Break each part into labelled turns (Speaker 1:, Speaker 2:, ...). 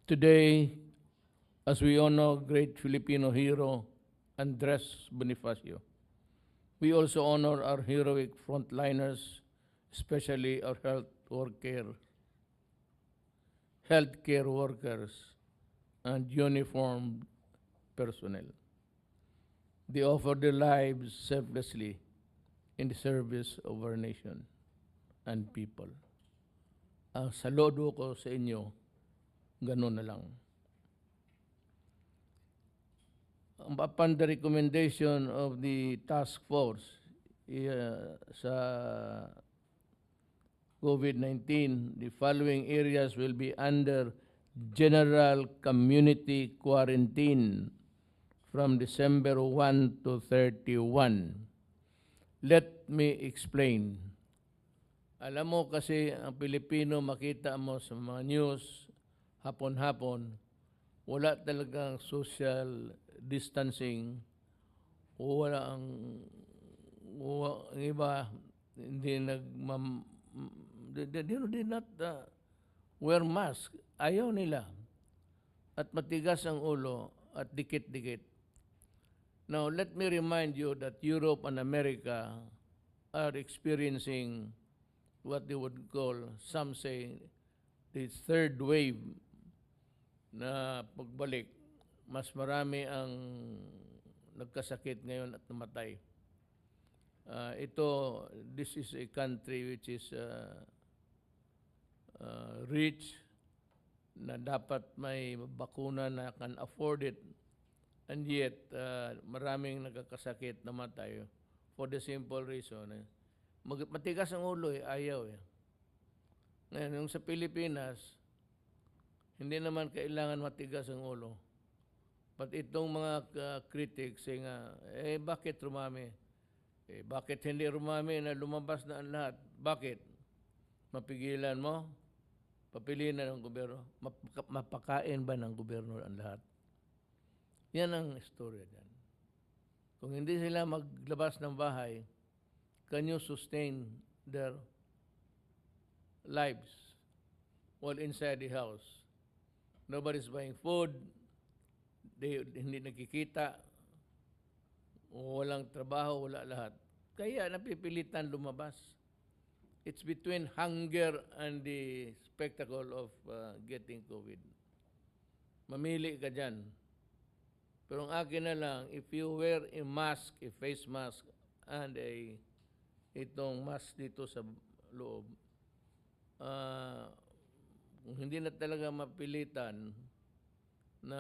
Speaker 1: Today, as we honor great Filipino hero Andres Bonifacio, we also honor our heroic frontliners, especially our healthcare workers and uniformed personnel. They offer their lives selflessly in the service of our nation and people. Ang saludo ko sa inyo, ganun na lang. Upon the recommendation of the task force sa COVID-19, the following areas will be under general community quarantine from December 1 to 31. Let me explain. Alam mo kasi ang Pilipino, makita mo sa mga news, hapon-hapon, wala talagang social distancing, o wala ang iba, hindi did not wear mask. Ayaw nila. At matigas ang ulo at dikit-dikit. Now, let me remind you that Europe and America are experiencing what they would call, some say, the third wave na pagbalik. Mas marami ang nagkasakit ngayon at namatay. This is a country which is rich, na dapat may bakuna na can afford it, and yet maraming nagkakasakit, namatay for the simple reason matigas ang ulo, ayaw. Ngayon, yung sa Pilipinas, hindi naman kailangan matigas ang ulo. But itong mga critics say nga, bakit rumami? Bakit hindi rumami na lumabas na ang lahat? Bakit? Mapigilan mo? Papiliin na ng gobyerno? Mapakain ba ng gobyerno ang lahat? Yan ang istorya dyan. Kung hindi sila maglabas ng bahay, can you sustain their lives while inside the house? Nobody's buying food, hindi nakikita, walang trabaho, wala lahat. Kaya napipilitan lumabas. It's between hunger and the spectacle of getting COVID. Mamili ka dyan. Pero ang akin na lang, if you wear a mask, a face mask, and itong mask dito sa loob, kung hindi na talaga mapilitan na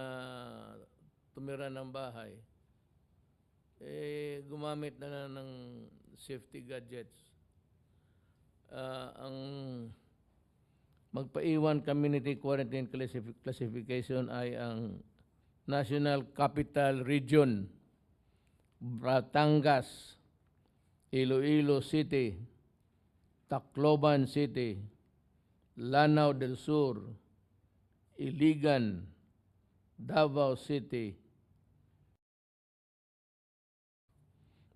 Speaker 1: tumira ng bahay, gumamit na ng safety gadgets. Ang magpaiwan community quarantine classification ay ang National Capital Region, Batangas, Iloilo City, Tacloban City, Lanao del Sur, Iligan, Davao City.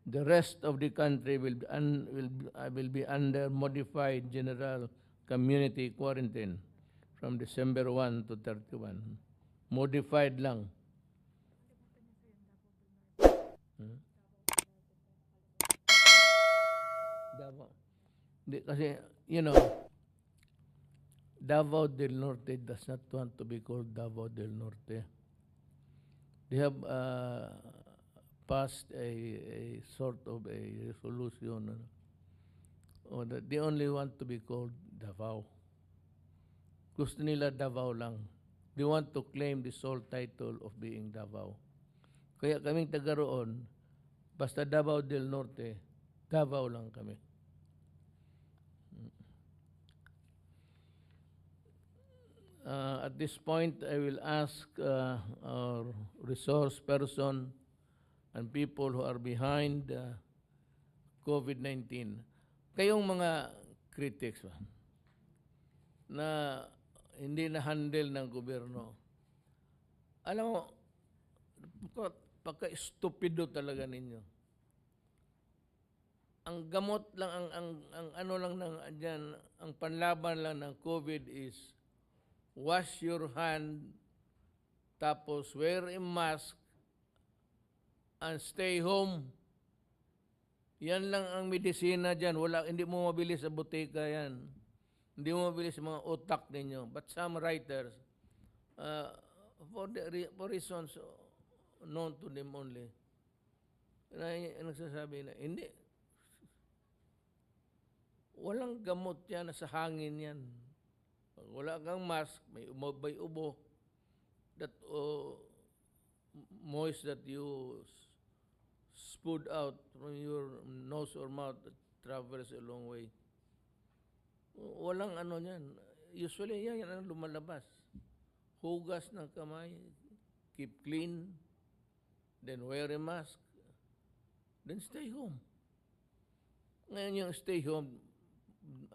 Speaker 1: The rest of the country will be under modified general community quarantine from December 1 to 31. Modified lang. Davao. Kasi, Davao del Norte does not want to be called Davao del Norte. They have passed a sort of a resolution that they only want to be called Davao. Gusto nila Davao lang. They want to claim the sole title of being Davao. Kaya kaming taga roon, basta Davao del Norte, Davao lang kami. At this point, I will ask our resource person and people who are behind COVID-19. Kayong mga critics na hindi na-handle ng gobyerno, alam mo, pagka-stupido talaga ninyo. Ang gamot lang, ang ano lang ang panlaban lang ng COVID is wash your hand tapos wear a mask, and stay home. Yan lang ang medisina dyan. Hindi mo mabili sa butika yan. Hindi mo mabili sa mga utak ninyo. But some writers, uh, for reasons known to them only, nagsasabi na, hindi. Walang gamot yan, sa hangin yan. Pag wala kang mask, may ubo, that moist that you spewed out from your nose or mouth that travels a long way. Walang ano yan. Usually yan ang lumalabas. Hugas ng kamay, keep clean, then wear a mask, then stay home. Ngayon yung stay home,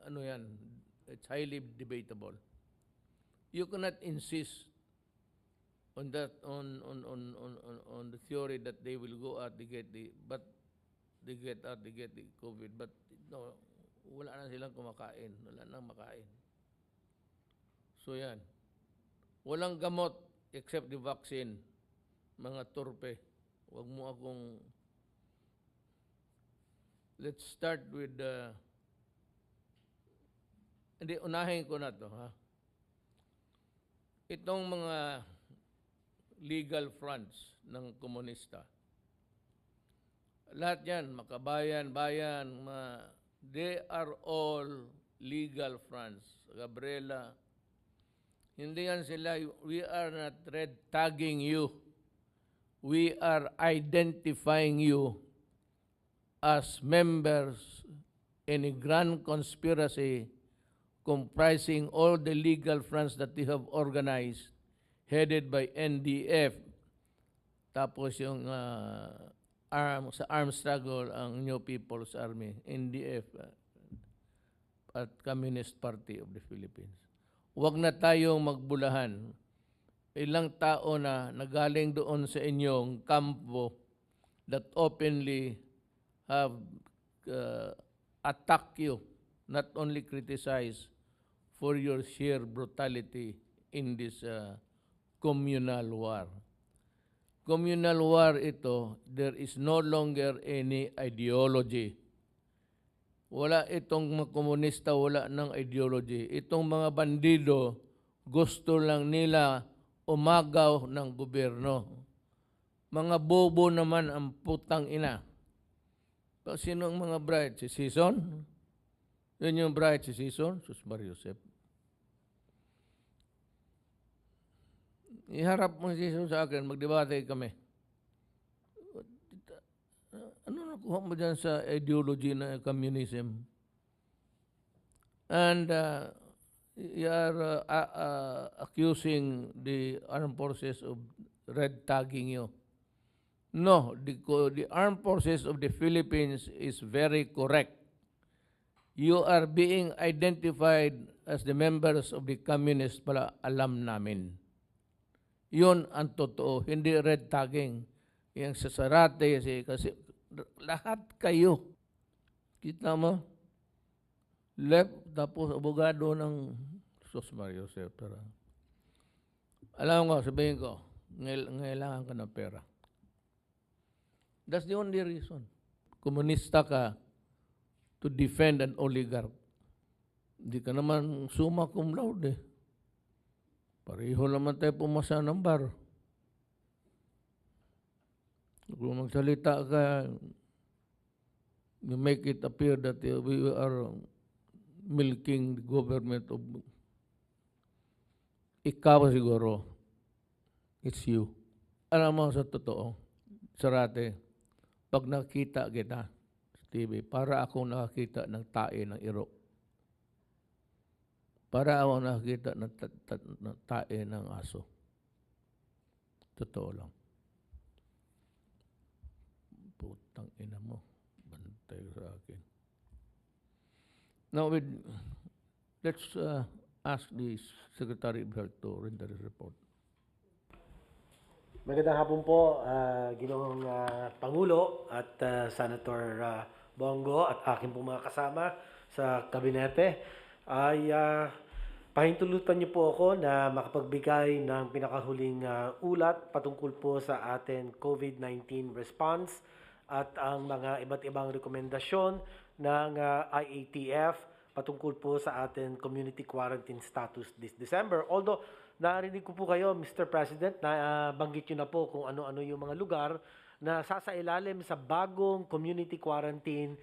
Speaker 1: ano yan, it's highly debatable. You cannot insist on that on the theory that they will go out, they get the COVID, but no, wala na silang kumakain, wala nang makain. So yan. Walang gamot except the vaccine. Mga turpe. Huwag mo akong... Let's start with hindi, unahin ko na to, ha? Itong mga legal fronts ng komunista. Lahat yan, makabayan, bayan, they are all legal fronts. Gabriela, hindi yan sila, we are not red tagging you. We are identifying you as members in a grand conspiracy comprising all the legal fronts that they have organized, headed by NDF. Tapos yung sa armed struggle, ang New People's Army, NDF, at Communist Party of the Philippines. Huwag na tayong magbulahan. Ilang tao na nagaling doon sa inyong kampo that openly have attacked you, not only criticize for your sheer brutality in this communal war. Communal war ito, there is no longer any ideology. Wala itong mga komunista, wala ng ideology. Itong mga bandido, gusto lang nila umagaw ng gobyerno. Mga bobo naman ang putang ina. Sino ang mga bright? Si Sison? Yun yung bright, si Sison? Sus Mariusep. Iharap mo si Sison sa akin, magdebate kami. Ano nakuha mo dyan sa ideology na communism? And you are accusing the armed forces of red tagging you. No, the armed forces of the Philippines is very correct. You are being identified as the members of the communist pala, alam namin. Yun ang totoo, hindi red tagging. Yung sa Sarate, kasi lahat kayo, kita mo, left, tapos abogado ng Sos Mario Sepera. Alam ko, sabihin ko, ngailangan ka ng pera. That's the only reason. Komunista ka to defend an oligarch. Hindi ka naman summa cum laude. Pareho naman tayo pumasa ng bar. Kung magsalita ka, you make it appear that we are milking the government of... Ikaw siguro, it's you. Alam mo sa totoo, Sarate, pag nakita kita sa TV, para akong nakakita ng tae ng iro. Para akong nakakita ng tae ng aso. Totoo lang. Putang ina mo. Bantay sa akin. Now, let's ask the Secretary of Health to render the report.
Speaker 2: Magandang hapon po, Ginoong Pangulo at Senator Bongo at aking pong mga kasama sa kabinete. Ay Pahintulutan niyo po ako na makapagbigay ng pinakahuling ulat patungkol po sa ating COVID-19 response at ang mga iba't ibang rekomendasyon ng IATF patungkol po sa ating community quarantine status this December. Although narinig ko po kayo, Mr. President, na banggit niyo na po kung ano-ano yung mga lugar na sasailalim sa bagong community quarantine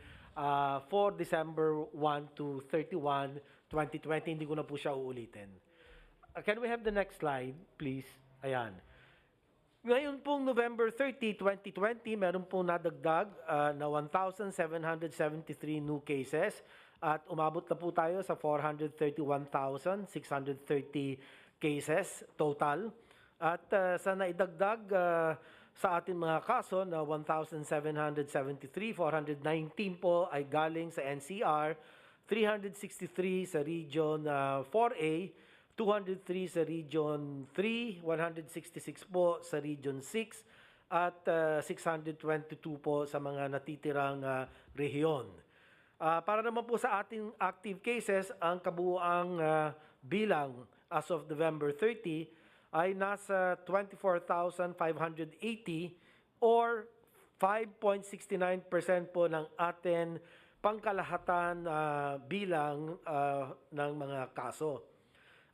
Speaker 2: for December 1 to 31, 2020. Hindi ko na po siya uulitin. Can we have the next slide, please? Ayan. Ngayon pong November 30, 2020, meron pong nadagdag na 1,773 new cases at umabot na po tayo sa 431,630 cases total. At sa naidagdag sa ating mga kaso na 1,773, 419 po ay galing sa NCR, 363 sa Region 4A, 203 sa Region 3, 166 po sa Region 6, at 622 po sa mga natitirang rehiyon. Para naman po sa ating active cases, ang kabuuang bilang as of November 30 ay nasa 24,580 or 5.69% po ng ating pangkalahatan bilang ng mga kaso.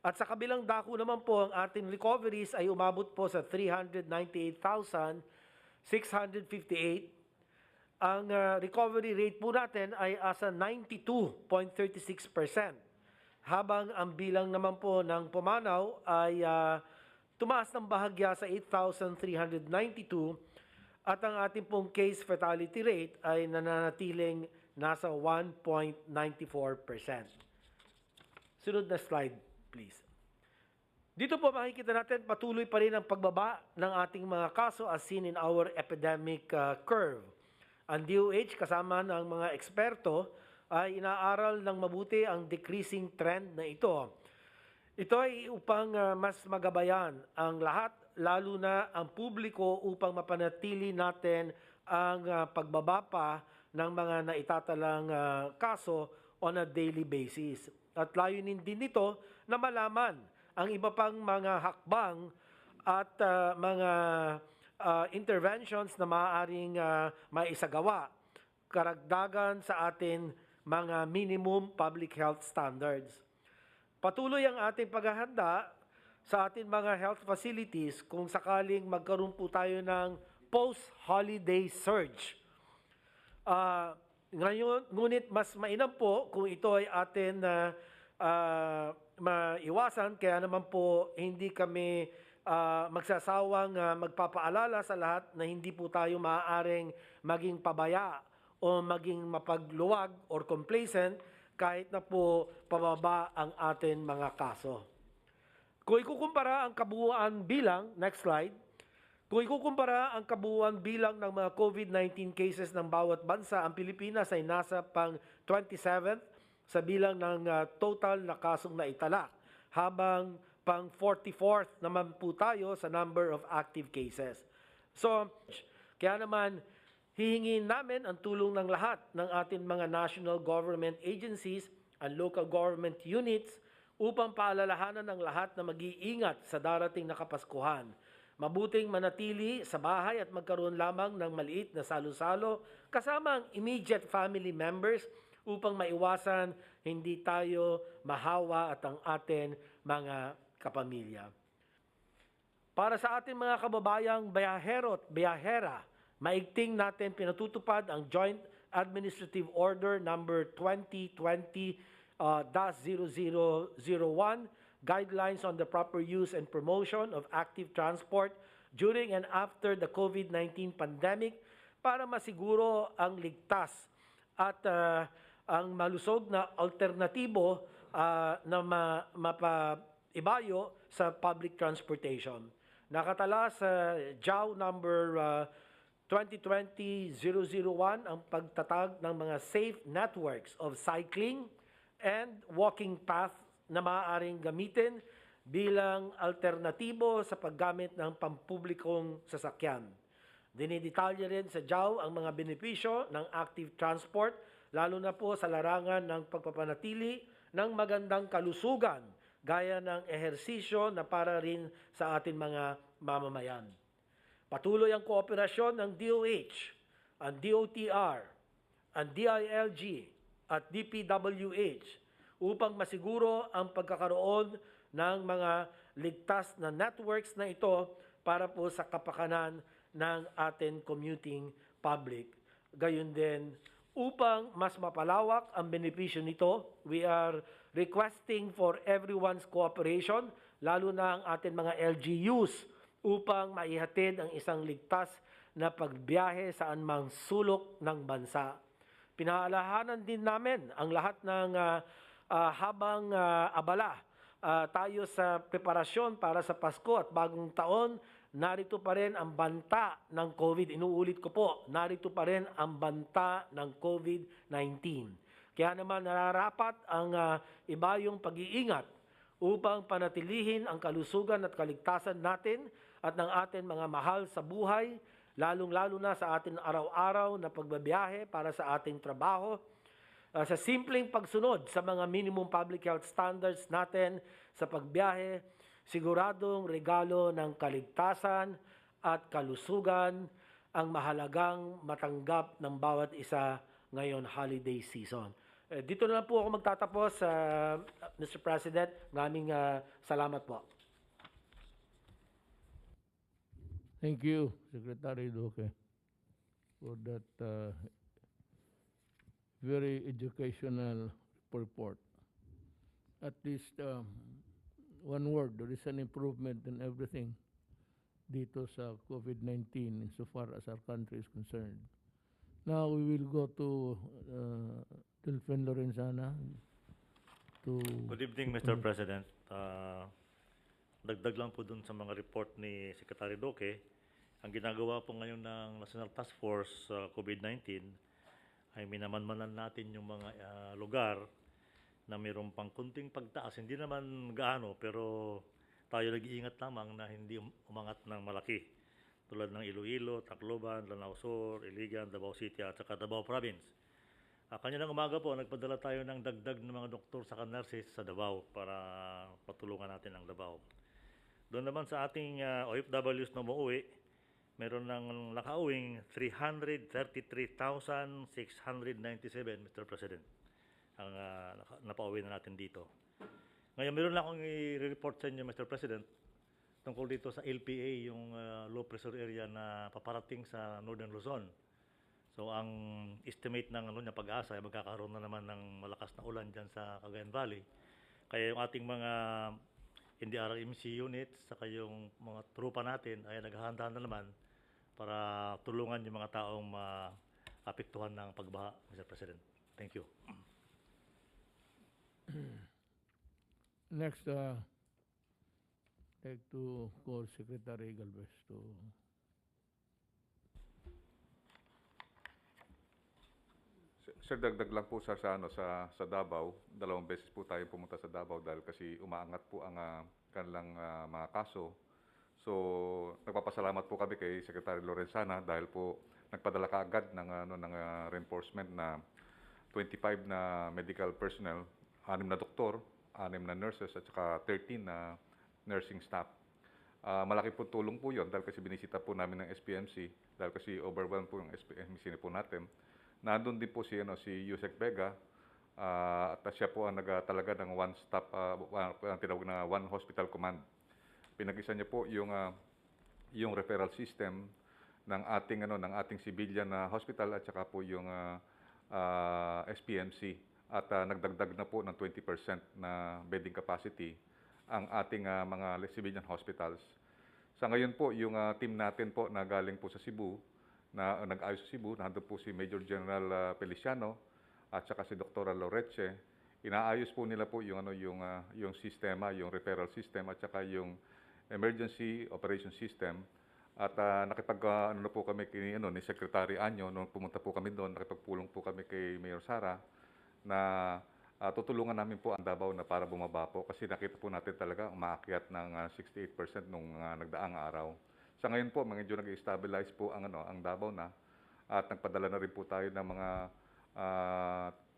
Speaker 2: At sa kabilang dako naman po, ang ating recoveries ay umabot po sa 398,658. Ang recovery rate po natin ay asa 92.36%. Habang ang bilang naman po ng pumanaw ay tumaas ng bahagya sa 8,392 at ang ating pong case fatality rate ay nananatiling nasa 1.94%. Sunod na slide, please. Dito po makikita natin patuloy pa rin ang pagbaba ng ating mga kaso as seen in our epidemic curve. Ang DOH kasama ng mga eksperto ay inaaral ng mabuti ang decreasing trend na ito. Ito ay upang mas magabayan ang lahat, lalo na ang publiko upang mapanatili natin ang pagbaba pa ng mga naitatalang kaso on a daily basis. At layunin din nito na malaman ang iba pang mga hakbang at mga interventions na maaaring maisagawa, karagdagan sa atin mga minimum public health standards. Patuloy ang ating paghahanda sa ating mga health facilities kung sakaling magkaroon po tayo ng post-holiday surge. Ngayon, ngunit mas mainam po kung ito ay atin maiwasan, kaya naman po hindi kami magsasawang magpapaalala sa lahat na hindi po tayo maaaring maging pabaya o maging mapagluwag or complacent kahit na po pababa ang atin mga kaso. Kung ikukumpara ang kabuuan bilang, next slide, kung ikukumpara ang kabuuan bilang ng mga COVID-19 cases ng bawat bansa, ang Pilipinas ay nasa pang 27th sa bilang ng total na kasong naitala, habang pang 44th naman po tayo sa number of active cases. So, kaya naman, hihingin namin ang tulong ng lahat ng ating mga national government agencies and local government units upang paalalahanan ng lahat na mag-iingat sa darating na Kapaskuhan. Mabuting manatili sa bahay at magkaroon lamang ng maliit na salo-salo kasama ang immediate family members upang maiwasan hindi tayo mahawa at ang ating mga kapamilya. Para sa ating mga kababayang bayahero at bayahera, maigting natin pinatutupad ang Joint Administrative Order number 2020-0001, Guidelines on the Proper Use and Promotion of Active Transport during and after the COVID-19 pandemic para masiguro ang ligtas at ang malusog na alternatibo na mapaibayo sa public transportation. Nakatala sa JAW number 2020-001 ang pagtatag ng mga safe networks of cycling and walking path na maaaring gamitin bilang alternatibo sa paggamit ng pampublikong sasakyan. Dinidetalye rin sa JAW ang mga benepisyo ng active transport, lalo na po sa larangan ng pagpapanatili ng magandang kalusugan gaya ng ehersisyo na para rin sa ating mga mamamayan. Patuloy ang kooperasyon ng DOH, ang DOTR, ang DILG at DPWH upang masiguro ang pagkakaroon ng mga ligtas na networks na ito para po sa kapakanan ng ating commuting public. Gayon din, upang mas mapalawak ang benepisyo nito, we are requesting for everyone's cooperation, lalo na ang ating mga LGUs, upang maihatid ang isang ligtas na pagbiyahe saan mang sulok ng bansa. Pinaalahanan din namin ang lahat ng habang abala tayo sa preparasyon para sa Pasko at Bagong Taon, narito pa rin ang banta ng COVID. Inuulit ko po, narito pa rin ang banta ng COVID-19. Kaya naman nararapat ang ibayong pag-iingat upang panatilihin ang kalusugan at kaligtasan natin at ng ating mga mahal sa buhay, lalong-lalo na sa ating araw-araw na pagbabiyahe para sa ating trabaho, sa simpleng pagsunod sa mga minimum public health standards natin sa pagbiyahe, siguradong regalo ng kaligtasan at kalusugan ang mahalagang matanggap ng bawat isa ngayon holiday season. Dito na lang po ako magtatapos, Mr. President. Maraming salamat po.
Speaker 1: Thank you, Secretary Duque, for that very educational report. At least one word, there is an improvement in everything dito sa COVID-19 insofar as our country is concerned. Now we will go to Delfin Lorenzana.
Speaker 3: Good evening, Mr. President. Dagdag lang po dun sa mga report ni Secretary Duque. Ang ginagawa po ngayon ng National Task Force COVID-19 ay minamanmanan natin yung mga lugar na mayroong pang kunting pagtaas. Hindi naman gaano, pero tayo nag-iingat lamang na hindi umangat ng malaki. Tulad ng Iloilo, Tacloban, Lanao Sur, Iligan, Davao City at saka Davao Province. Kanina umaga po, nagpadala tayo ng dagdag ng mga doktor sa nurses sa Davao para patulungan natin ang Davao. Doon naman sa ating OFWs na umuwi, meron ng nakauwing 333,697, Mr. President, ang napauwi na natin dito. Ngayon, meron lang akong i-report sa inyo, Mr. President, tungkol dito sa LPA, yung low pressure area na paparating sa Northern Luzon. So, ang estimate ng pag-asa ay magkakaroon na naman ng malakas na ulan dyan sa Cagayan Valley. Kaya yung ating mga NDRMC units, saka yung mga trupa natin ay naghahanda na naman para tulungan yung mga taong maapektuhan ng pagbaha, Mr. President. Thank you.
Speaker 1: Next, like to call Secretary Galvez to...
Speaker 4: Sir, dagdag lang po sa Davao. 2 beses po tayo pumunta sa Davao dahil kasi umaangat po ang kanilang mga kaso. So, nagpapasalamat po kami kay Secretary Lorenzana dahil po nagpadala kaagad ng reinforcement na 25 na medical personnel, 6 na doktor, 6 na nurses at saka 13 na nursing staff. Malaki po tulong po yun dahil kasi binisita po namin ng SPMC dahil kasi overwhelmed po yung SPMC po natin. Nandun din po si Yusek Vega at siya po ang talaga ng one-stop, ang tinawag na One Hospital Command. Pinag-isa niya po yung referral system ng ating civilian na hospital at saka po yung SPMC at nagdagdag na po ng 20% na bedding capacity ang ating mga civilian hospitals. Sa ngayon po, yung team natin po na galing po sa Cebu, na nag-ayos sa Cebu, nandun po si Major General Feliciano at saka si Dr. Loreche. Inaayos po nila po yung sistema, yung referral system at saka yung emergency operation system. At nakipag po kami ni Secretary Anyo nung pumunta po kami doon, nakipagpulong po kami kay Mayor Sara na tutulungan namin po ang Davao na para bumaba po kasi nakita po natin talaga umaakyat ng 68% nung nagdaang araw. Sa ngayon po, medyo nag-stabilize po ang Davao na at nagpadala na rin po tayo ng mga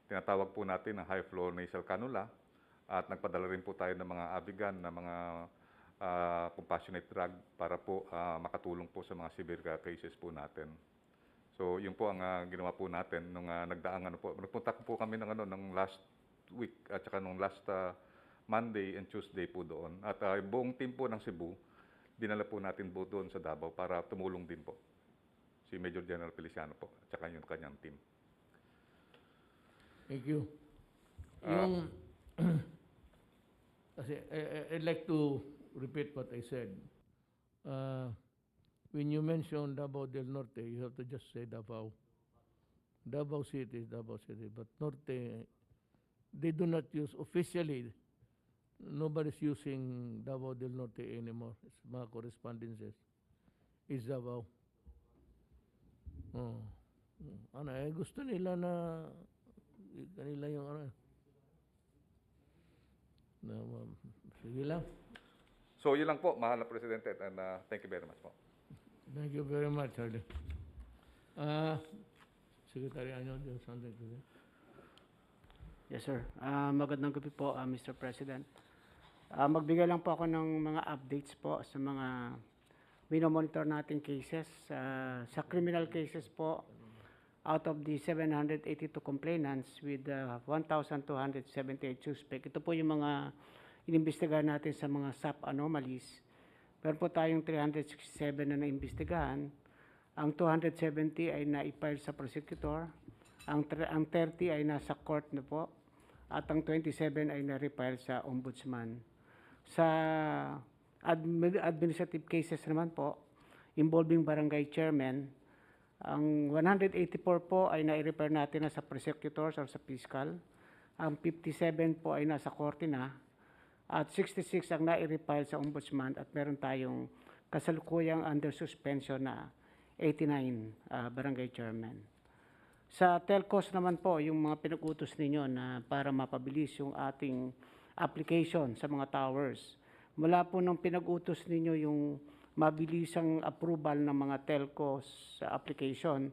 Speaker 4: tinatawag po natin na high flow nasal cannula At nagpadala rin po tayo ng mga Avigan na mga compassionate drug para po makatulong po sa mga severe cases po natin. So yun po ang ginawa po natin nung nagdaang po. Nagpunta po kami ng last week at saka nung last Monday and Tuesday po doon. At buong team po ng Cebu, dinala po natin po doon sa Davao para tumulong din po. Si Major General Feliciano po at saka yung kanyang team.
Speaker 1: Thank you. Yung, kasi I'd like to repeat what I said. When you mention Davao del Norte, you have to just say Davao. Davao City is Davao City, but Norte, they do not use officially. Nobody's using Davao del Norte anymore. It's mga correspondences. It's Davao. Oh. Ano gusto nila na kanila yung sige lang.
Speaker 4: So yun lang po, mahal na Presidente, and thank you very much po.
Speaker 1: Thank you very much, Charlie. Secretary Anyo, do you have something to say?
Speaker 5: Yes, sir. Magandang gabi po, Mr. President. Magbigay lang po ako ng mga updates po sa mga minomonitor nating cases. Sa criminal cases po, out of the 782 complainants with 1,278 suspect, ito po yung mga inimbestigahan natin sa mga SAP anomalies. Meron po tayong 367 na naimbestigahan. Ang 270 ay na-file sa prosecutor. Ang 30 ay nasa court na po. At ang 27 ay na-refile sa ombudsman. Sa administrative cases naman po, involving barangay chairman, ang 184 po ay na-refer natin na sa prosecutors or sa fiscal. Ang 57 po ay nasa korte na. At 66 ang na-refile sa ombudsman at meron tayong kasalukuyang under suspension na 89 barangay chairman. Sa telcos naman po, yung mga pinag-utos ninyo na para mapabilis yung ating application sa mga towers. Mula po nung pinag-utos ninyo yung mabilisang approval ng mga telcos sa application,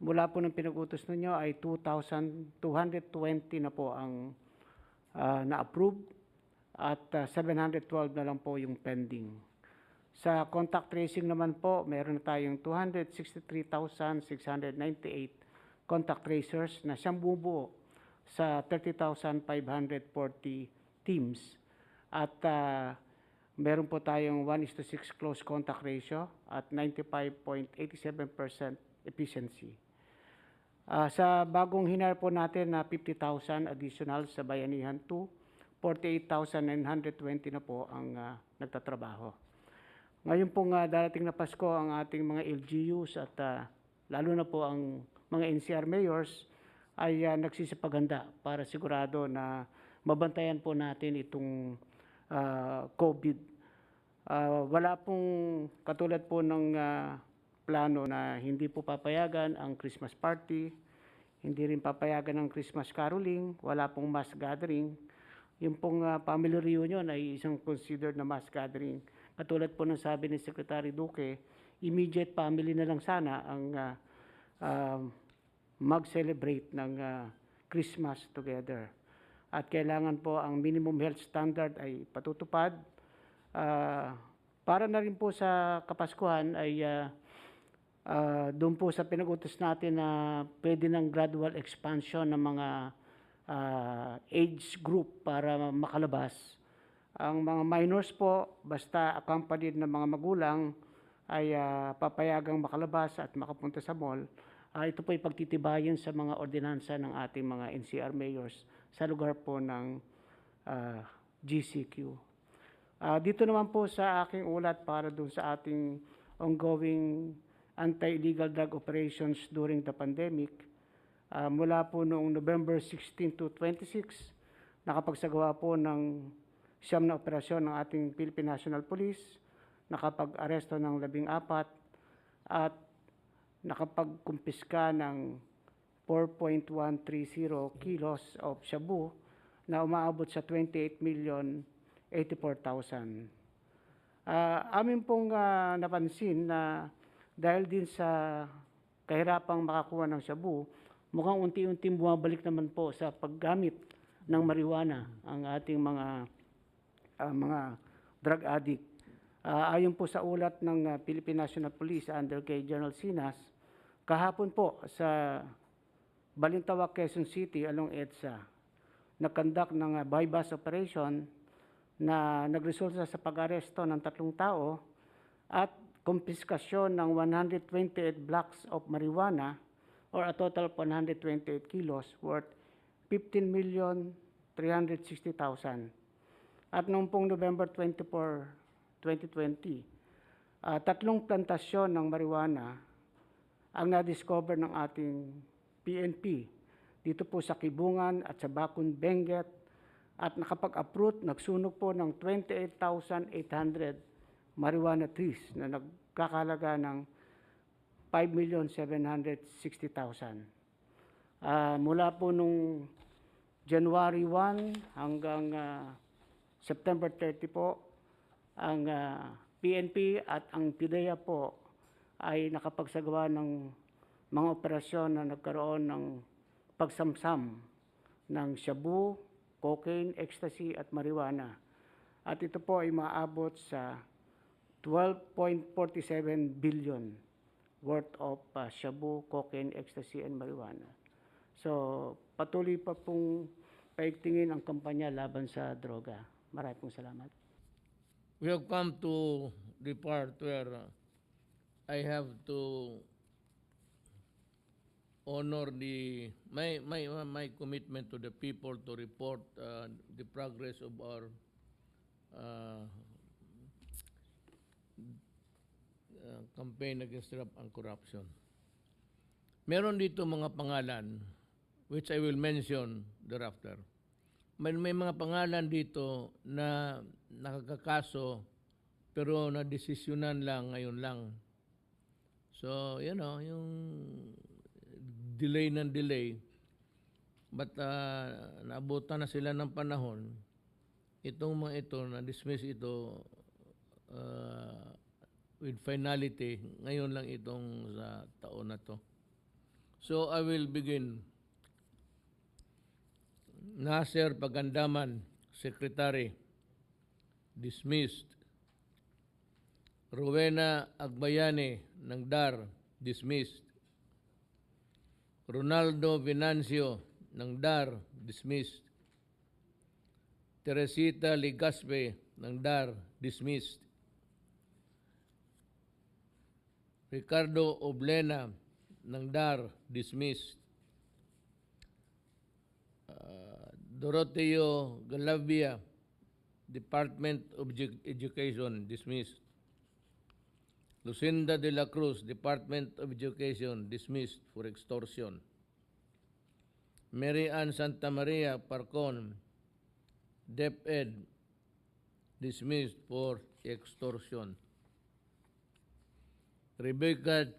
Speaker 5: mula po nung pinag-utos ninyo ay 2,220 na po ang na-approve at 712 na lang po yung pending. Sa contact tracing naman po, meron tayong 263,698 contact tracers na siyang bubuo sa 30,540 teams. At meron po tayong 1:6 close contact ratio at 95.87% efficiency. Sa bagong hinar po natin na 50,000 additional sa Bayanihan 2, 48,920 na po ang nagtatrabaho. Ngayon pong darating na Pasko ang ating mga LGUs at lalo na po ang mga NCR mayors ay nagsisipaganda para sigurado na mabantayan po natin itong COVID. Wala pong katulad po ng plano na hindi po papayagan ang Christmas party, hindi rin papayagan ang Christmas caroling, wala pong mass gathering. Yung pong family reunion ay isang considered na mass gathering. Katulad po ng sabi ni Secretary Duque, immediate family na lang sana ang mag-celebrate ng Christmas together. At kailangan po ang minimum health standard ay patutupad. Para na rin po sa Kapaskuhan ay doon po sa pinag-utos natin na pwede ng gradual expansion ng mga age group para makalabas. Ang mga minors po, basta accompanied ng mga magulang, ay papayagang makalabas at makapunta sa mall. Ito po ay pagtitibayan sa mga ordinansa ng ating mga NCR mayors sa lugar po ng GCQ. Dito naman po sa aking ulat para dun sa ating ongoing anti-illegal drug operations during the pandemic, mula po noong November 16 to 26, nakapagsagawa po ng 9 na operasyon ng ating Philippine National Police, nakapag-aresto ng 14 at nakapagkumpiska ng 4.130 kilos of shabu na umaabot sa 28,084,000. Amin pong napansin na dahil din sa kahirapang makakuha ng shabu, mukhang unti-unting bumabalik naman po sa paggamit ng marijuana ang ating mga drug addict. Ayon po sa ulat ng Philippine National Police under kay General Sinas, kahapon po sa Balintawak, Quezon City along EDSA, nag-conduct ng bypass operation na nagresulta sa pag-aresto ng 3 tao at kumpiskasyon ng 128 blocks of marijuana or a total of 128 kilos worth 15,360,000. At noong pong November 24, 2020, 3 plantasyon ng marijuana ang na-discover ng ating PNP dito po sa Kibungan at sa Bakun, Benguet, at nakapag-uproot, nagsunog po ng 28,800 marijuana trees na nagkakalaga ng 5,760,000. Mula po nung January 1 hanggang September 30 po, ang PNP at ang PIDEA po ay nakapagsagawa ng mga operasyon na nagkaroon ng pagsamsam ng shabu, cocaine, ecstasy at marijuana. At ito po ay maabot sa 12.47 billion worth of shabu, cocaine, ecstasy, and marijuana. So, patuloy pa pong paigtingin ang kampanya laban sa droga. Maraming pong salamat.
Speaker 1: We have come to the part where I have to honor my commitment to the people to report the progress of our campaign against drug and corruption. Meron dito mga pangalan which I will mention thereafter. May mga pangalan dito na nakakakaso pero na-desisyonan lang ngayon lang. So, you know, yung delay ng delay. But naabutan na sila ng panahon. Itong mga ito, na-dismiss ito with finality. Ngayon lang itong sa taon na to. So, I will begin. Nasser Pagandaman, Secretary, dismissed. Rowena Agbayani ng DAR, dismissed. Ronaldo Venancio ng DAR, dismissed. Teresita Ligaspe ng DAR, dismissed. Ricardo Oblena ng DAR, dismissed. Doroteo Galavia, Department of Education, dismissed. Lucinda de la Cruz, Department of Education, dismissed for extortion. Mary Ann Santa Maria Parcon, DepEd, dismissed for extortion. Rebecca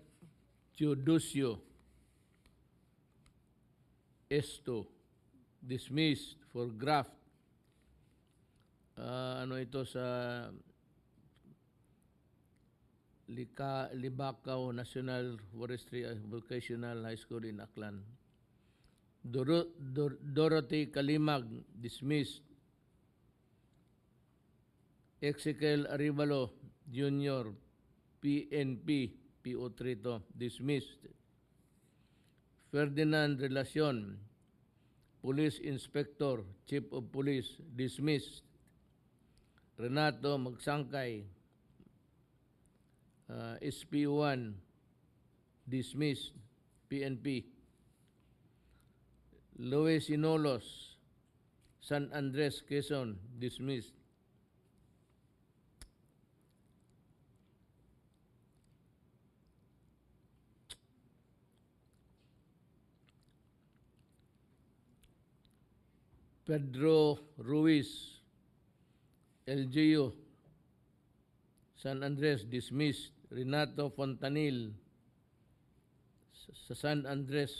Speaker 1: Teodosio Esto, dismissed for graft. Ano ito sa Libacao National Forestry Vocational High School in Aklan. Dorothy Kalimag, dismissed. Ezekiel Arivalo Jr., PNP, PO3 to, dismissed. Ferdinand Relacion, Police Inspector, Chief of Police, dismissed. Renato Magsangkay, SP1, dismissed, PNP. Luis Sinolos, San Andres, Quezon, dismissed. Pedro Ruiz, LGU, San Andres, dismissed. Renato Fontanil, sa San Andres,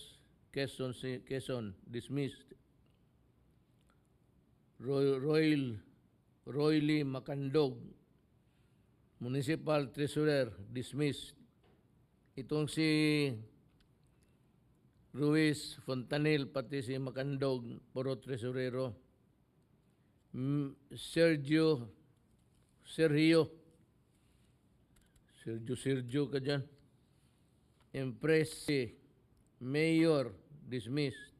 Speaker 1: Quezon, dismissed. Royly Macandog, Municipal Treasurer, dismissed. Itong si Ruiz, Fontanil, pati si Macandog, puro tresurero. Sergio ka dyan. Empress, Mayor, dismissed.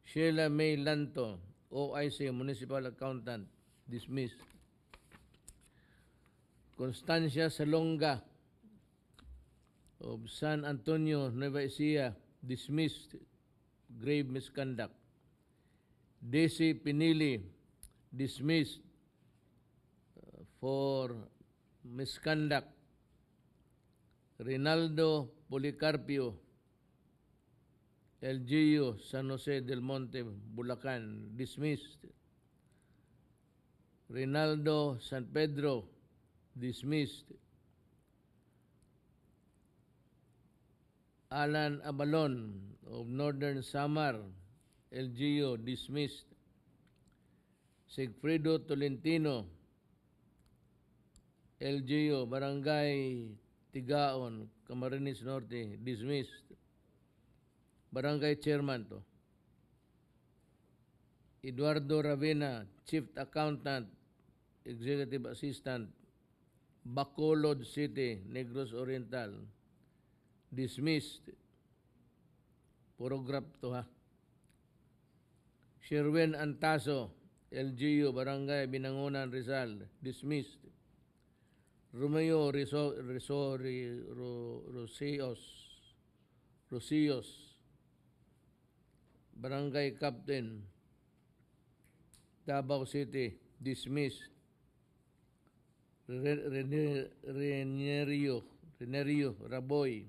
Speaker 1: Sheila May Lanto, OIC, Municipal Accountant, dismissed. Constancia Salonga of San Antonio, Nueva Ecija, dismissed. Grave misconduct. Daisy Pinili, dismissed for misconduct. Rinaldo Policarpio, LGU, San Jose del Monte, Bulacan, dismissed. Rinaldo San Pedro, dismissed. Alan Abalon of Northern Samar, LGU, dismissed. Sigfredo Tolentino, LGU, Barangay Tigaon, Camarines Norte, dismissed. Barangay Chairman to. Eduardo Ravena, Chief Accountant, Executive Assistant, Bacolod City, Negros Oriental, dismissed. Puro grab to ha. Sherwin Antaso, LGU, Barangay Binangonan, Rizal, dismissed. Romeo Rosios, Barangay Captain, Davao City, dismissed. Renerio Raboy,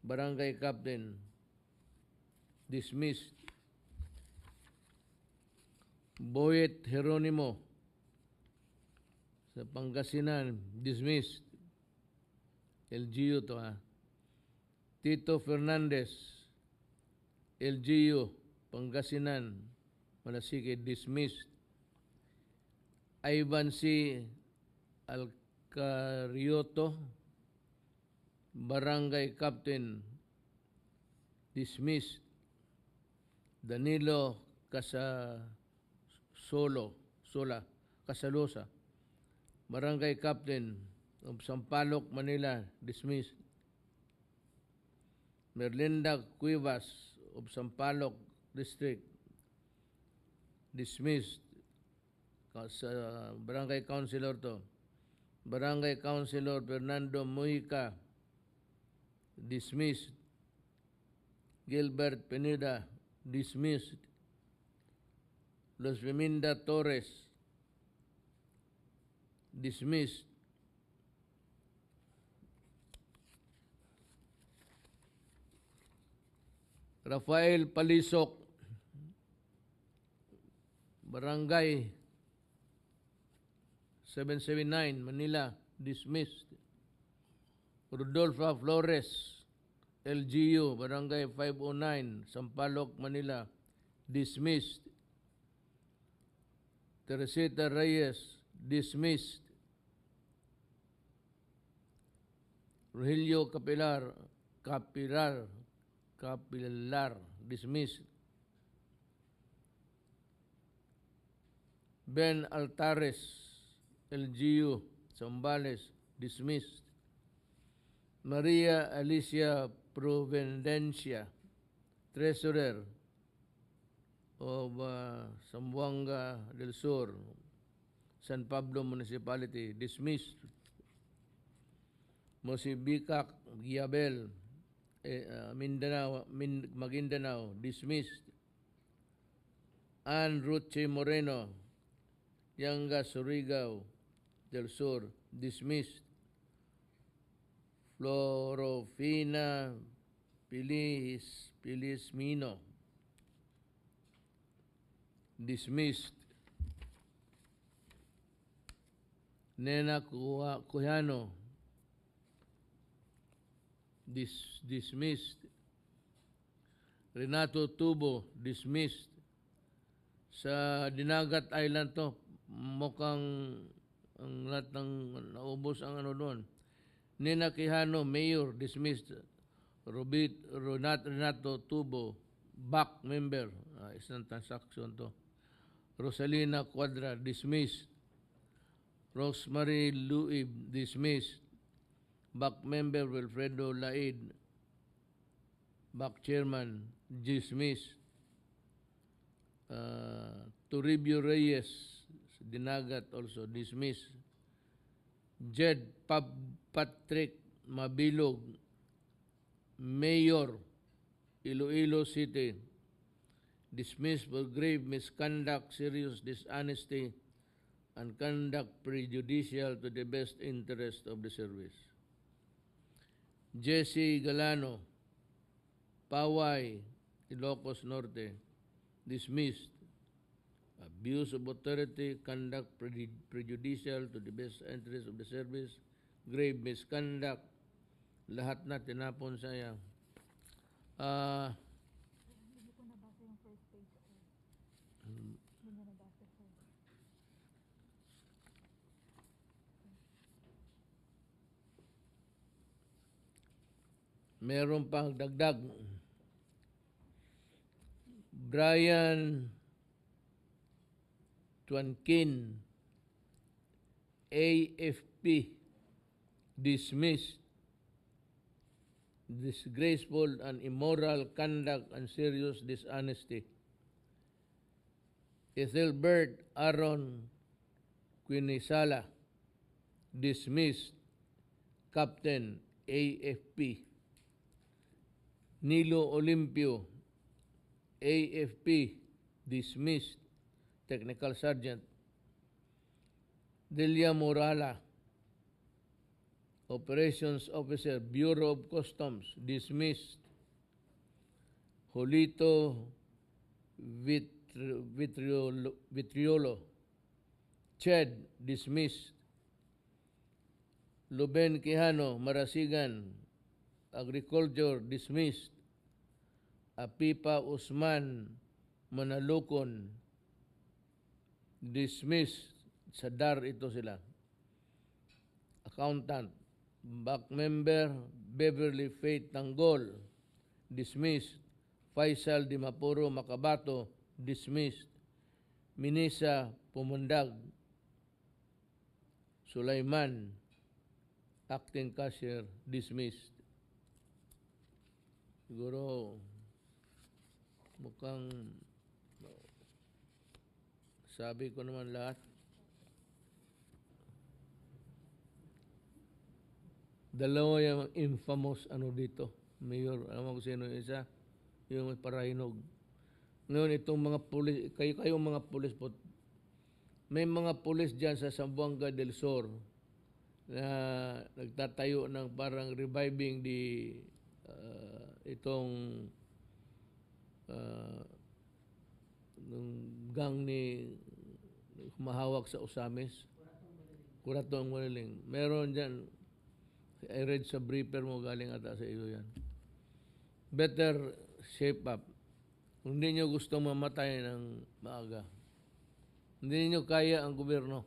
Speaker 1: Barangay Captain, dismissed. Boyet Jeronimo, sa Pangasinan, dismissed. LGU to ha. Tito Fernandez, LGU, Pangasinan, Malasike, dismissed. Ivan C. Alcarioto, Barangay Captain, dismissed. Danilo Casalosa, Barangay Captain of Sampaloc, Manila, dismissed. Merlinda Cuevas of Sampaloc District, dismissed. Sa Barangay Councilor to. Barangay Councilor Fernando Mujica, dismissed. Gilbert Pineda, dismissed. Los Feminda Torres, dismissed. Rafael Palisok, Barangay 779, Manila, dismissed. Rodolfo Flores, LGU, Barangay 509, Sampaloc, Manila, dismissed. Teresita Reyes, dismissed. Rogelio Capilar, dismissed. Ben Altares, LGU, Zambales, dismissed. Maria Alicia Providencia, Treasurer of Zamboanga del Sur, San Pablo Municipality, dismissed. Mosibikak Giabel, Maguindanao, dismissed. Ann Ruche Moreno, Yanga Surigao del Sur, dismissed. Florofina Pilismino, dismissed. Nena Cuyano, dismissed. Renato Tubo, dismissed. Sa Dinagat Island to, mukhang ang lahat ng naubos ang ano doon. Nena Quijano, Mayor, dismissed. Renato Tubo, back member, isang transaction to. Rosalina Cuadra, dismissed. Rosemary Luib, dismissed. Back member Wilfredo Laid, back chairman, dismissed. Toribio Reyes, Dinagat, also dismissed. Jed Patrick Mabilog, Mayor, Iloilo City, dismissed for grave misconduct, serious dishonesty, and conduct prejudicial to the best interest of the service. Jesse Galano, Paway, Ilocos Norte, dismissed. Abuse of authority, conduct prejudicial to the best interest of the service, grave misconduct, lahat na tinapon sayang. Meron pang dagdag. Brian Tuankin, AFP, dismissed. Disgraceful and immoral conduct and serious dishonesty. Ethelbert Aaron Quinisala, dismissed. Captain, AFP. Nilo Olimpio, AFP, dismissed. Technical Sergeant. Delia Morala, Operations Officer, Bureau of Customs, dismissed. Jolito Vitriolo, Ched, dismissed. Luben Quijano, Marasigan, Agriculture, dismissed. Apipa Usman, Manalukon, dismissed. Sa DAR ito sila. Accountant, back member, Beverly Faith Tanggol, dismissed. Faisal Dimapuro Makabato, dismissed. Minisa Pumundag, Sulaiman, acting cashier, dismissed. Siguro mukhang sabi ko naman lahat. Dalawa yung infamous dito, Mayor, alam mo kung sino yung isa, yung Parahinog. Ngayon itong mga pulis, kayong mga pulis po, may mga pulis dyan sa Zamboanga del Sur na nagtatayo ng parang reviving itong ng gang ni humahawak sa Usamis. Kuratong Maliling. Meron dyan, I read sa briefer mo, galing ata sa iyo yan. Better shape up. Kung hindi nyo gusto mamatay ng maaga, hindi nyo kaya ang gobyerno.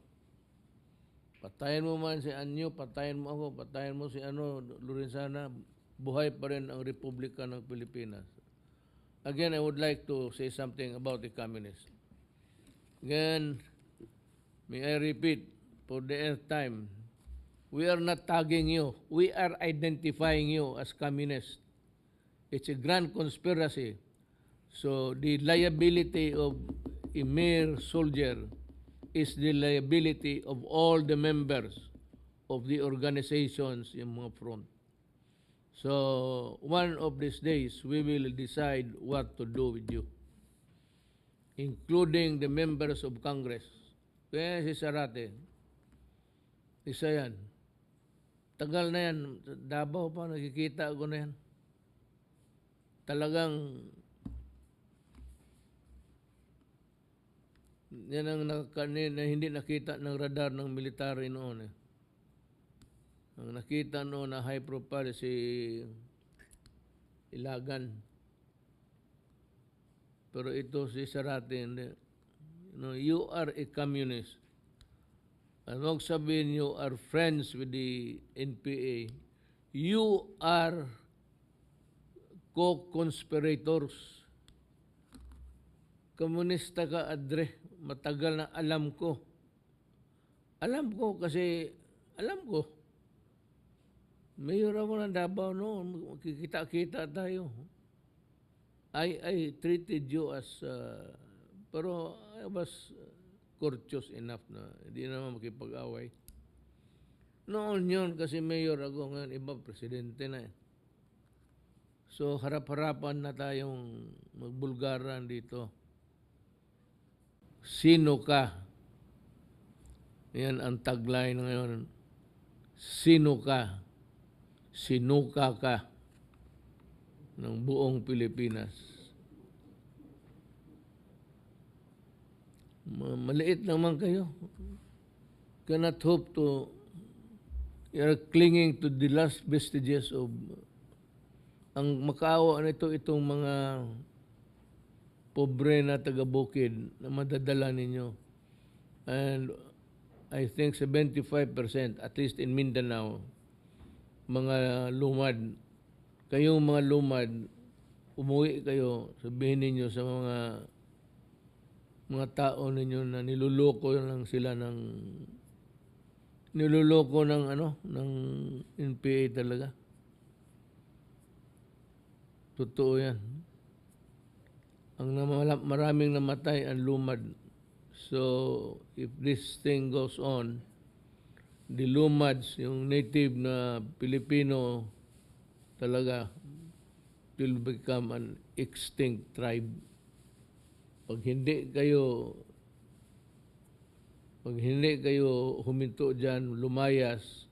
Speaker 1: Patayin mo man si Anyo, patayin mo ako, patayin mo si Lorenzana, buhay pa rin ang Republika ng Pilipinas. Again, I would like to say something about the communists. Again, may I repeat for the nth time, we are not tagging you. We are identifying you as communists. It's a grand conspiracy. So the liability of a mere soldier is the liability of all the members of the organizations in mga front. So one of these days, we will decide what to do with you, including the members of Congress. Kaya si Sarate, isa yan. Tagal na yan. Davao pa, nakikita ko na yan. Talagang yan ang na hindi nakita ng radar ng military noon. Ang nakita noon na high profile si Ilagan. Pero ito si Sarate, hindi. You are a communist. And huwag sabihin you are friends with the NPA. You are co-conspirators. Komunista ka, Adre. Matagal na alam ko. Alam ko kasi, alam ko. Mayor ako ng Davao noon. Kikita-kita tayo. I treated you as, pero I was courteous enough na hindi naman makipag-away. Noon yun kasi mayor ako, ngayon iba presidente na eh. So harap-harapan na tayong magbulgaran dito. Sino ka? Yan ang tagline ngayon. Sino ka? Sinuka ka ng buong Pilipinas. Maliit naman kayo. Cannot hope to, you're clinging to the last vestiges of, ang makaawa nito itong mga pobre na taga-bukid na madadala ninyo. And I think 75%, at least in Mindanao, mga lumad. Kayong mga lumad, umuwi kayo, sabihin ninyo sa mga tao ninyo na niluloko lang sila ng NPA talaga. Totoo yan. Ang maraming namatay ang lumad. So, if this thing goes on, the lumads, yung native na Pilipino talaga, will become an extinct tribe. Pag hindi kayo huminto dyan, lumayas,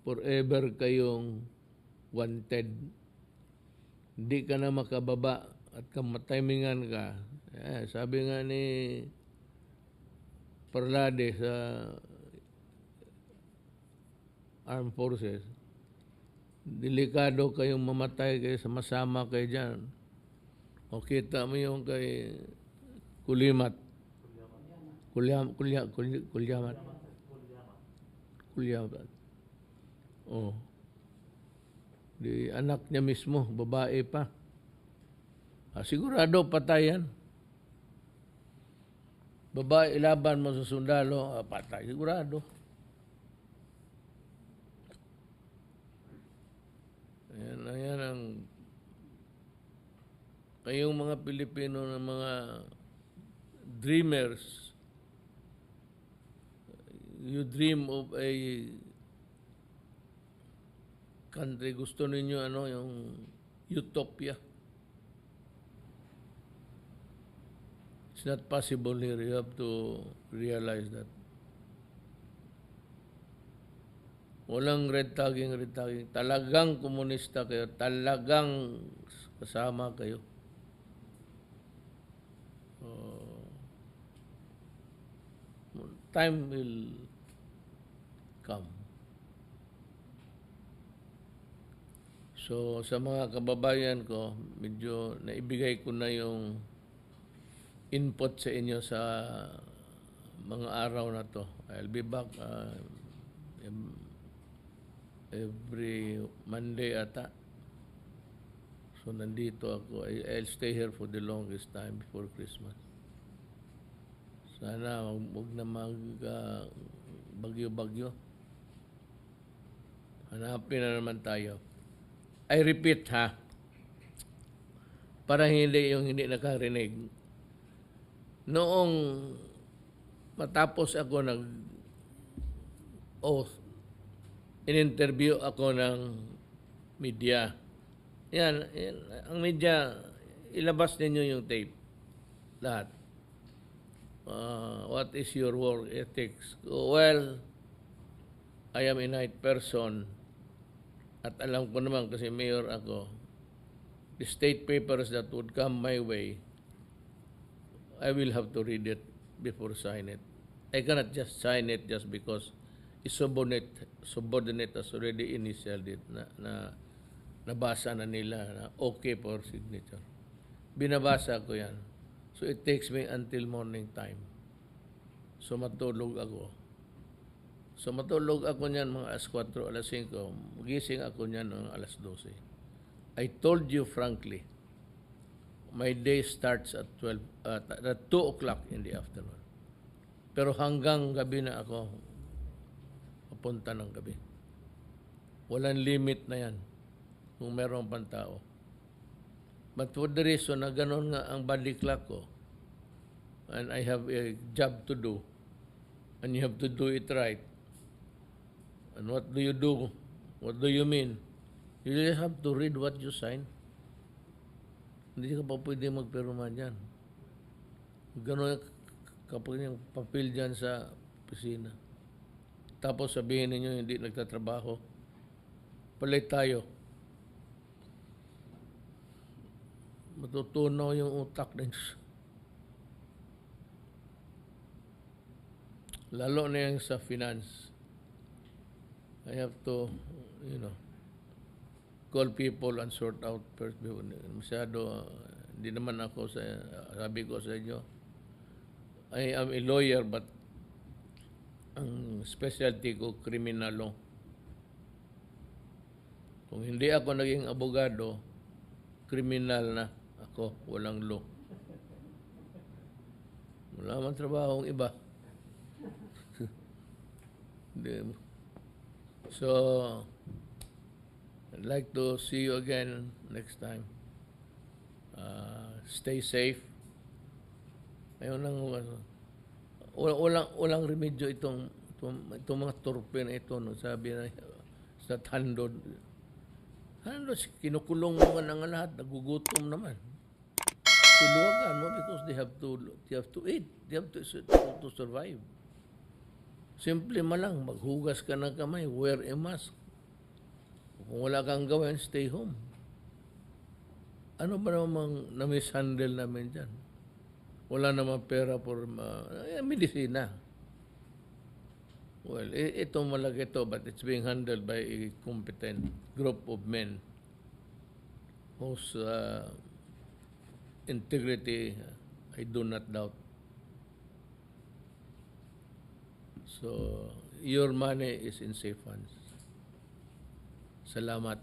Speaker 1: forever kayong wanted. Hindi ka na makababa at kamatimingan ka. Sabi nga ni Parlade sa Armed Forces, delikado kayong mamatay kayo sa masama kayo dyan. O kita mo yung kay Kulyamat. Oh. Di anak niya mismo, babae pa. Sigurado patay yan. Babae ilaban mo sa sundalo, patay. Sigurado. Ayan ang kayong mga Pilipino na mga dreamers. You dream of a country, gusto ninyo yung utopia. It's not possible here. You have to realize that. Walang red tagging. Talagang komunista kayo. Talagang kasama kayo. Time will come. So, sa mga kababayan ko, medyo naibigay ko na yung input sa inyo sa mga araw na to. I'll be back every Monday ata. So, nandito ako. I'll stay here for the longest time before Christmas. Sana huwag na bagyo-bagyo. Hanapin na naman tayo. I repeat para hindi nakarinig. Noong matapos ako in-interview ako ng media. Yan, ang media, ilabas ninyo yung tape. Lahat. What is your work ethics? Well, I am a night person at alam ko naman kasi mayor ako, the state papers that would come my way, I will have to read it before sign it. I cannot just sign it just because a subordinate has already initialed it na nabasa na nila na okay for signature. Binabasa ko yan. So it takes me until morning time. So matulog ako. Niyan mga alas 4, alas 5. Magising ako niyan ng alas 12. I told you frankly, my day starts at 2 o'clock in the afternoon. Pero hanggang gabi na ako papunta ng gabi. Walang limit na yan kung meron pang tao. But for the reason na ganun nga ang body clock ko, and I have a job to do, and you have to do it right. And what do you do? What do you mean? You just have to read what you sign. Hindi ka pa pwede magpirma dyan. Ganun kapag yung papel dyan sa opisina. Tapos sabihin ninyo hindi nagtatrabaho. Palit tayo. Matutunaw yung utak ninyo. Lalo na yung sa finance. I have to, call people and sort out first. Masyado, hindi naman ako sabi ko sa inyo, I am a lawyer but ang specialty ko, criminal law. Kung hindi ako naging abogado, criminal na ako, walang law. Wala man trabaho ang iba. So, I'd like to see you again next time. Stay safe. Ayun lang, walang remedyo itong mga turpe na ito. No? Sabi na sa handod, kinukulong mo nga ng lahat, nagugutom naman. Tuluwagan mo because they have to eat. They have to survive. Simple man lang, maghugas ka ng kamay, wear a mask. Kung wala kang gawin, stay home. Ano ba namang na-mishandle namin dyan? Wala namang pera for medisina. Well, ito malaki ito, but it's being handled by a competent group of men whose integrity I do not doubt. So, your money is in safe hands. Salamat.